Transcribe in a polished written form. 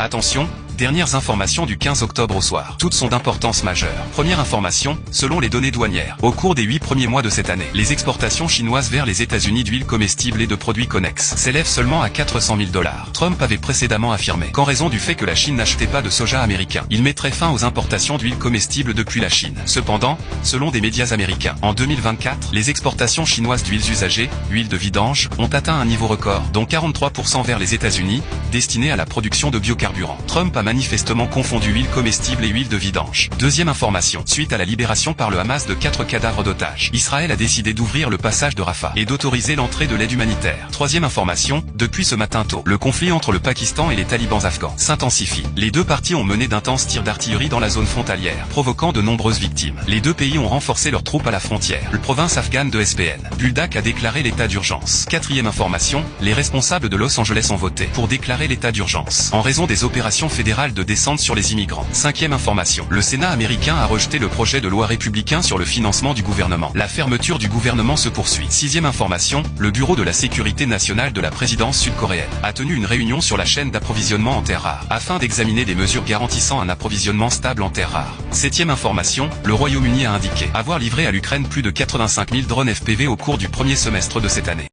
Attention, dernières informations du 15 octobre au soir. Toutes sont d'importance majeure. Première information, selon les données douanières, au cours des 8 premiers mois de cette année, les exportations chinoises vers les États-Unis d'huile comestible et de produits connexes s'élèvent seulement à 400 000 $. Trump avait précédemment affirmé qu'en raison du fait que la Chine n'achetait pas de soja américain, il mettrait fin aux importations d'huile comestible depuis la Chine. Cependant, selon des médias américains, en 2024, les exportations chinoises d'huiles usagées, huile de vidange, ont atteint un niveau record, dont 43% vers les États-Unis, destinés à la production de biocarburants. Trump a manifestement confondu huile comestible et huile de vidange. Deuxième information, suite à la libération par le Hamas de 4 cadavres d'otages, Israël a décidé d'ouvrir le passage de Rafah et d'autoriser l'entrée de l'aide humanitaire. Troisième information, depuis ce matin tôt, le conflit entre le Pakistan et les talibans afghans s'intensifie. Les deux parties ont mené d'intenses tirs d'artillerie dans la zone frontalière, provoquant de nombreuses victimes. Les deux pays ont renforcé leurs troupes à la frontière. La province afghane de SPN, Buldak, a déclaré l'état d'urgence. Quatrième information, les responsables de Los Angeles ont voté pour déclarer l'état d'urgence en raison des opérations fédérales de descente sur les immigrants. Cinquième information, le Sénat américain a rejeté le projet de loi républicain sur le financement du gouvernement. La fermeture du gouvernement se poursuit. Sixième information, le Bureau de la sécurité nationale de la présidence sud-coréenne a tenu une réunion sur la chaîne d'approvisionnement en terres rares, afin d'examiner des mesures garantissant un approvisionnement stable en terres rares. Septième information, le Royaume-Uni a indiqué avoir livré à l'Ukraine plus de 85 000 drones FPV au cours du premier semestre de cette année.